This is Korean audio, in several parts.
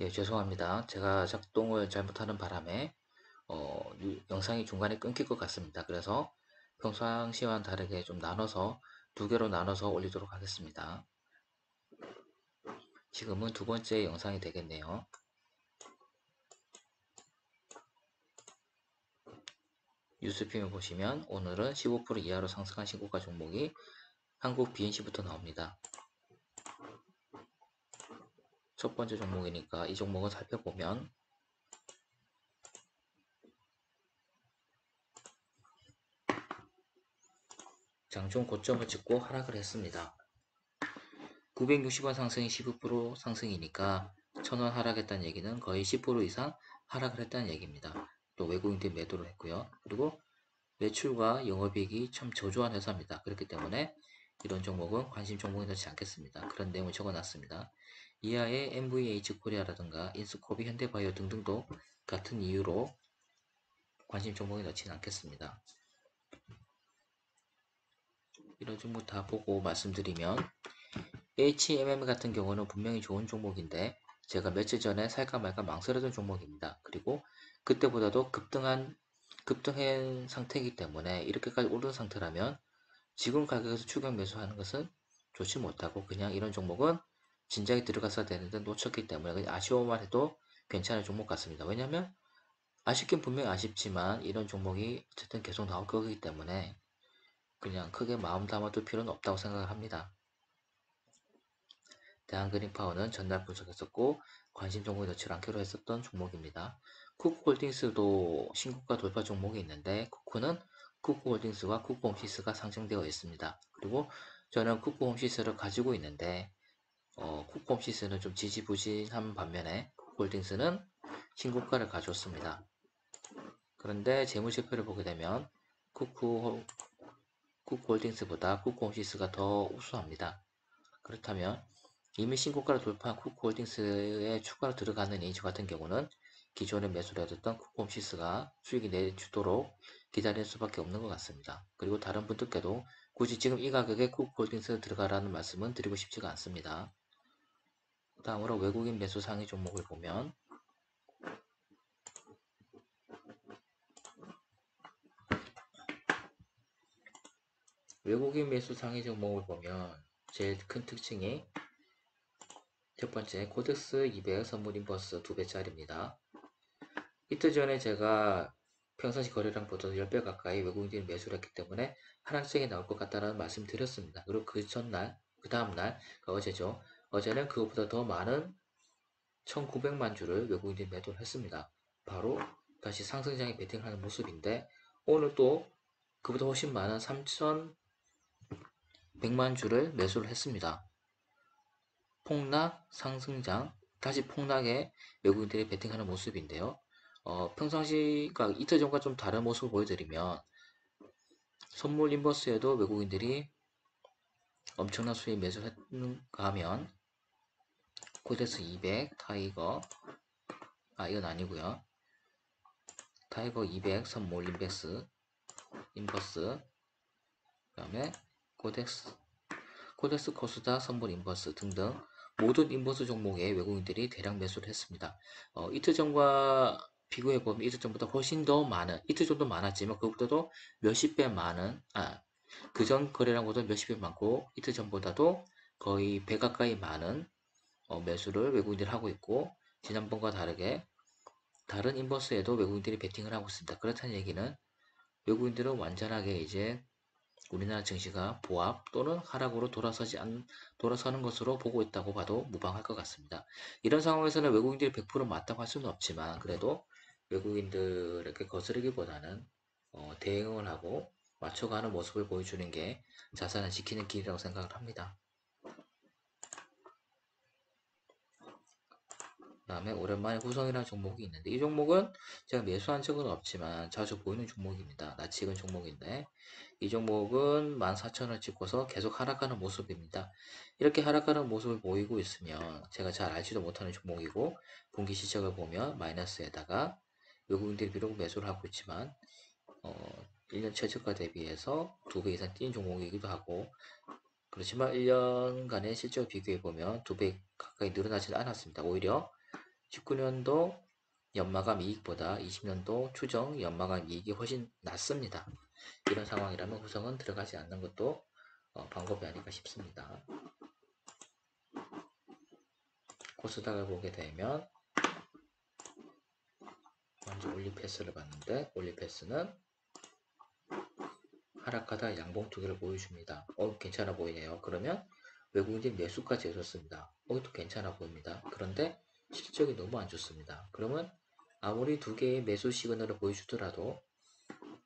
예, 죄송합니다. 제가 작동을 잘못하는 바람에 영상이 중간에 끊길 것 같습니다. 그래서 평상시와는 다르게 좀 나눠서 두 개로 나눠서 올리도록 하겠습니다. 지금은 두 번째 영상이 되겠네요. 뉴스피면 보시면 오늘은 15% 이하로 상승한 신고가 종목이 한국 BNC부터 나옵니다. 첫 번째 종목이니까 이 종목을 살펴보면 장중 고점을 찍고 하락을 했습니다. 960원 상승이 15% 상승이니까 1000원 하락했다는 얘기는 거의 10% 이상 하락을 했다는 얘기입니다. 또 외국인들이 매도를 했고요. 그리고 매출과 영업이익이 참 저조한 회사입니다. 그렇기 때문에 이런 종목은 관심 종목이 넣지 않겠습니다. 그런 내용을 적어놨습니다. 이하의 MVH 코리아라든가 인스코비, 현대바이오 등등도 같은 이유로 관심 종목에 넣지는 않겠습니다. 이런 종목 다 보고 말씀드리면 HMM 같은 경우는 분명히 좋은 종목인데 제가 며칠 전에 살까 말까 망설여둔 종목입니다. 그리고 그때보다도 급등한 상태이기 때문에 이렇게까지 오른 상태라면 지금 가격에서 추격 매수하는 것은 좋지 못하고 그냥 이런 종목은 진작에 들어갔어야 되는데 놓쳤기 때문에 그냥 아쉬워만 해도 괜찮은 종목 같습니다. 왜냐하면 아쉽긴 분명히 아쉽지만 이런 종목이 어쨌든 계속 나올 거기 때문에 그냥 크게 마음 담아둘 필요는 없다고 생각을 합니다. 대한그린파워는 전날 분석했었고 관심 종목에 넣지 않기로 했었던 종목입니다. 쿠쿠홀딩스도 신고가 돌파 종목이 있는데 쿠쿠는 쿠쿠홀딩스와 쿠쿠홈시스가 상장되어 있습니다. 그리고 저는 쿠쿠홈시스를 가지고 있는데 쿠쿠홈시스는 좀 지지부진한 반면에 쿠쿠홀딩스는 신고가를 가져왔습니다. 그런데 재무제표를 보게 되면 쿠쿠홀딩스보다 쿠쿠홈시스가 더 우수합니다. 그렇다면 이미 신고가를 돌파한 쿠쿠홀딩스에 추가로 들어가느니 저 같은 경우는 기존에 매수를 해뒀던 쿠쿠홈시스가 수익이 내주도록 기다릴 수밖에 없는 것 같습니다. 그리고 다른 분들께도 굳이 지금 이 가격에 쿠쿠홀딩스 들어가라는 말씀은 드리고 싶지가 않습니다. 다음으로 외국인 매수 상위 종목을 보면 외국인 매수 상위 종목을 보면 제일 큰 특징이 첫 번째 코덱스 200 선물 인버스 2배짜리입니다. 이틀 전에 제가 평상시 거래량 보다 10배 가까이 외국인들이 매수를 했기 때문에 하락장이 나올 것 같다는 말씀 드렸습니다. 그리고 그 전날, 그 다음날, 어제죠. 어제는 그것보다 더 많은 1900만 주를 외국인들이 매도를 했습니다. 바로 다시 상승장에 베팅하는 모습인데 오늘 또 그보다 훨씬 많은 3100만 주를 매수를 했습니다. 폭락, 상승장, 다시 폭락에 외국인들이 베팅하는 모습인데요. 평상시가 이틀 전과 좀 다른 모습을 보여드리면 선물 인버스에도 외국인들이 엄청난 수익 매수를 했는가 하면 코덱스 200, 타이거, 이건 아니고요. 타이거 200 선물 인버스, 그 다음에 코덱스 코스다 선물 인버스 등등 모든 인버스 종목에 외국인들이 대량 매수를 했습니다. 이틀 전과 비교해보면 이틀 전보다 훨씬 더 많은, 이틀 전도 많았지만 그것보다도 몇십 배 많은, 그전 거래량보다 몇십 배 많고 이틀 전보다도 거의 배 가까이 많은 매수를 외국인들이 하고 있고 지난번과 다르게 다른 인버스에도 외국인들이 베팅을 하고 있습니다. 그렇다는 얘기는 외국인들은 완전하게 이제 우리나라 증시가 보합 또는 하락으로 돌아서는 것으로 보고 있다고 봐도 무방할 것 같습니다. 이런 상황에서는 외국인들이 100% 맞다고 할 수는 없지만 그래도 외국인들에게 거스르기보다는 대응을 하고 맞춰가는 모습을 보여주는 게 자산을 지키는 길이라고 생각을 합니다. 그 다음에 오랜만에 후성이라는 종목이 있는데 이 종목은 제가 매수한 적은 없지만 자주 보이는 종목입니다. 낯익은 종목인데 이 종목은 14,000원 찍고서 계속 하락하는 모습입니다. 이렇게 하락하는 모습을 보이고 있으면 제가 잘 알지도 못하는 종목이고 분기 시작을 보면 마이너스에다가 외국인들이 비록 매수를 하고 있지만 1년 최저가 대비해서 2배 이상 뛴 종목이기도 하고 그렇지만 1년간의 실적을 비교해 보면 2배 가까이 늘어나지는 않았습니다. 오히려 19년도 연마감 이익보다 20년도 추정 연마감 이익이 훨씬 낮습니다. 이런 상황이라면 후성은 들어가지 않는 것도 방법이 아닐까 싶습니다. 코스닥을 보게 되면 먼저 올리패스를 봤는데 올리패스는 하락하다 양봉 두 개를 보여줍니다. 괜찮아 보이네요. 그러면 외국인들이 매수까지 해줬습니다. 또 괜찮아 보입니다. 그런데 실적이 너무 안 좋습니다. 그러면 아무리 두 개의 매수 시그널을 보여주더라도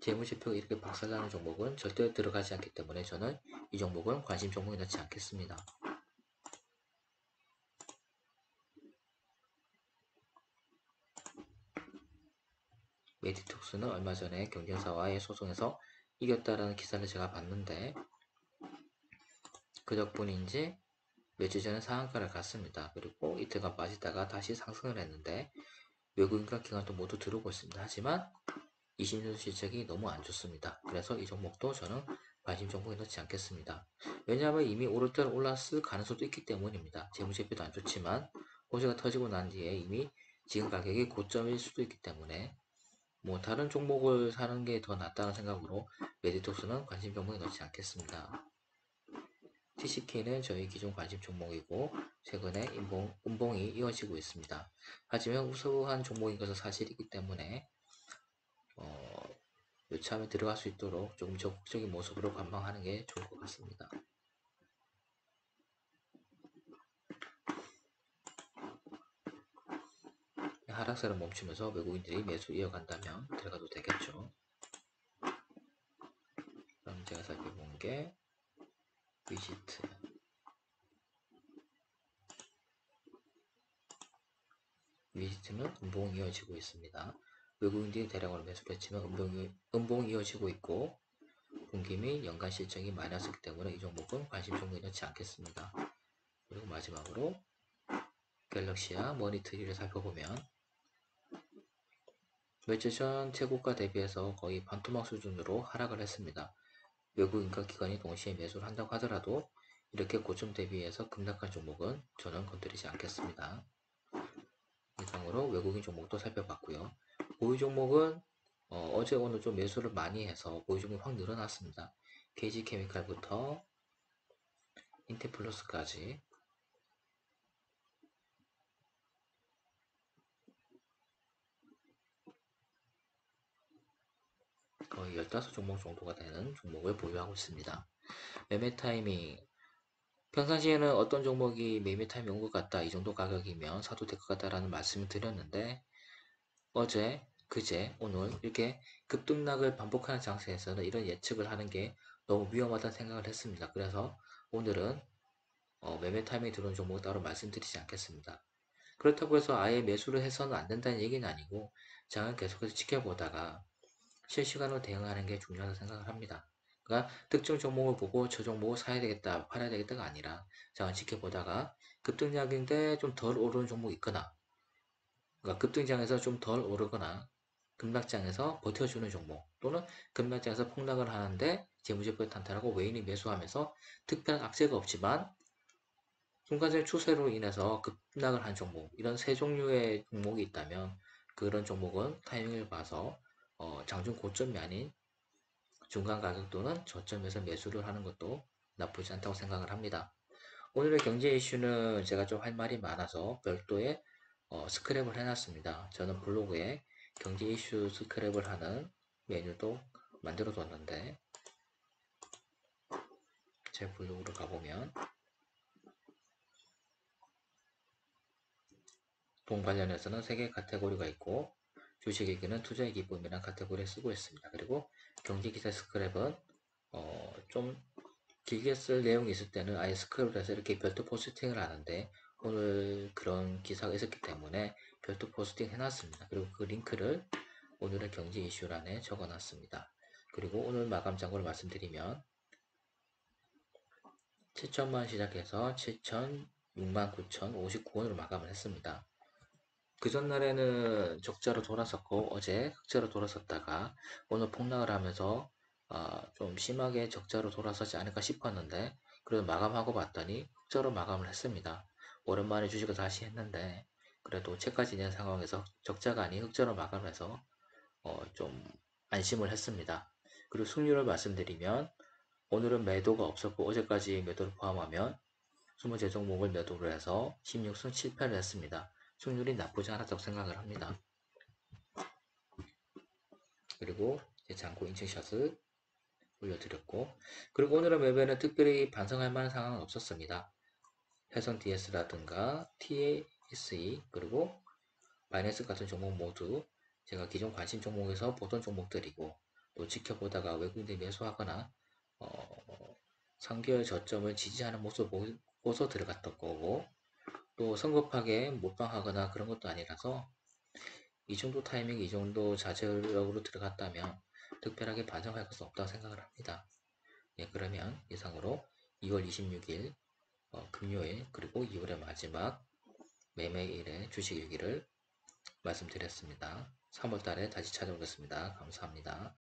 재무제표가 이렇게 박살나는 종목은 절대 들어가지 않기 때문에 저는 이 종목은 관심 종목에 넣지 않겠습니다. 메디톡스는 얼마 전에 경쟁사와의 소송에서 이겼다라는 기사를 제가 봤는데 그 덕분인지 며칠 전에 상한가를 갔습니다. 그리고 이틀간 빠지다가 다시 상승을 했는데 외국인과 기관도 모두 들어오고 있습니다. 하지만 20년 실적이 너무 안 좋습니다. 그래서 이 종목도 저는 관심 종목에 넣지 않겠습니다. 왜냐하면 이미 오를 때는 올랐을 가능성도 있기 때문입니다. 재무제표도 안 좋지만 호재가 터지고 난 뒤에 이미 지금 가격이 고점일 수도 있기 때문에 다른 종목을 사는 게 더 낫다는 생각으로 메디톡스는 관심 종목에 넣지 않겠습니다. TCK는 저희 기존 관심 종목이고 최근에 음봉이 이어지고 있습니다. 하지만 우수한 종목인 것은 사실이기 때문에 요참에 들어갈 수 있도록 조금 적극적인 모습으로 관망하는 게 좋을 것 같습니다. 하락세를 멈추면서 외국인들이 매수 이어간다면 들어가도 되겠죠. 그럼 제가 살펴본 게 위지트 위지트는 음봉이 이어지고 있습니다. 외국인들이 대량으로 매수를 했지만 음봉이 이어지고 있고 분기 및 연간 실적이 마이너스이기 때문에 이 종목은 관심 종목에 넣지 않겠습니다. 그리고 마지막으로 갤럭시와 머니트리를 살펴보면 며칠 전 최고가 대비해서 거의 반토막 수준으로 하락을 했습니다. 외국인과 기관이 동시에 매수를 한다고 하더라도 이렇게 고점 대비해서 급락한 종목은 저는 건드리지 않겠습니다. 이상으로 외국인 종목도 살펴봤고요. 보유 종목은 어제 오늘 좀 매수를 많이 해서 보유 종목이 확 늘어났습니다. KG케미칼부터 인테플러스까지 거의 15종목 정도가 되는 종목을 보유하고 있습니다. 매매 타이밍 평상시에는 어떤 종목이 매매 타이밍 온 것 같다 이 정도 가격이면 사도 될 것 같다라는 말씀을 드렸는데 어제, 그제, 오늘 이렇게 급등락을 반복하는 장세에서는 이런 예측을 하는 게 너무 위험하다는 생각을 했습니다. 그래서 오늘은 매매 타이밍이 들어온 종목을 따로 말씀드리지 않겠습니다. 그렇다고 해서 아예 매수를 해서는 안 된다는 얘기는 아니고 장을 계속해서 지켜보다가 실시간으로 대응하는 게 중요하다고 생각을 합니다. 그러니까 특정 종목을 보고 저 종목을 사야 되겠다, 팔아야 되겠다가 아니라 장을 지켜보다가 급등락인데 좀 덜 오르는 종목이 있거나 그러니까 급등장에서 좀 덜 오르거나 급락장에서 버텨주는 종목 또는 급락장에서 폭락을 하는데 재무제표 탄탄하고 외인이 매수하면서 특별한 악재가 없지만 순간적 추세로 인해서 급락을 한 종목 이런 세 종류의 종목이 있다면 그런 종목은 타이밍을 봐서 장중 고점이 아닌 중간 가격 또는 저점에서 매수를 하는 것도 나쁘지 않다고 생각을 합니다. 오늘의 경제 이슈는 제가 좀 할 말이 많아서 별도의 스크랩을 해놨습니다. 저는 블로그에 경제 이슈 스크랩을 하는 메뉴도 만들어 뒀는데 제 블로그로 가보면 돈 관련해서는 3개 카테고리가 있고 주식에게는 투자의 기쁨이라는 카테고리를 쓰고 있습니다. 그리고 경제기사 스크랩은 좀 길게 쓸 내용이 있을 때는 아예 스크랩을 해서 이렇게 별도 포스팅을 하는데 오늘 그런 기사가 있었기 때문에 별도 포스팅 해놨습니다. 그리고 그 링크를 오늘의 경제 이슈란에 적어놨습니다. 그리고 오늘 마감 장고를 말씀드리면 7천만 시작해서 69,959원으로 마감을 했습니다. 그 전날에는 적자로 돌았었고 어제 흑자로 돌았었다가 오늘 폭락을 하면서 좀 심하게 적자로 돌아서지 않을까 싶었는데 그래도 마감하고 봤더니 흑자로 마감을 했습니다. 오랜만에 주식을 다시 했는데 그래도 채까지 낸 상황에서 적자가 아닌 흑자로 마감해서 좀 안심을 했습니다. 그리고 승률을 말씀드리면 오늘은 매도가 없었고 어제까지 매도를 포함하면 20개 종목을 매도를 해서 16승 7패를 했습니다. 승률이 나쁘지 않았다고 생각을 합니다. 그리고 제 잔고 인증샷을 올려드렸고, 그리고 오늘의 매매는 특별히 반성할 만한 상황은 없었습니다. 해성 DS라든가 TASE 그리고 바이낸스 같은 종목 모두 제가 기존 관심 종목에서 보던 종목들이고, 또 지켜보다가 외국인들이 매수하거나 3개월 저점을 지지하는 모습을 보고서 들어갔던 거고, 또 성급하게 몰빵하거나 그런 것도 아니라서 이 정도 타이밍, 이 정도 자제력으로 들어갔다면 특별하게 반성할 것은 없다고 생각을 합니다. 예, 그러면 이상으로 2월 26일 금요일 그리고 2월의 마지막 매매일의 주식일기를 말씀드렸습니다. 3월달에 다시 찾아오겠습니다. 감사합니다.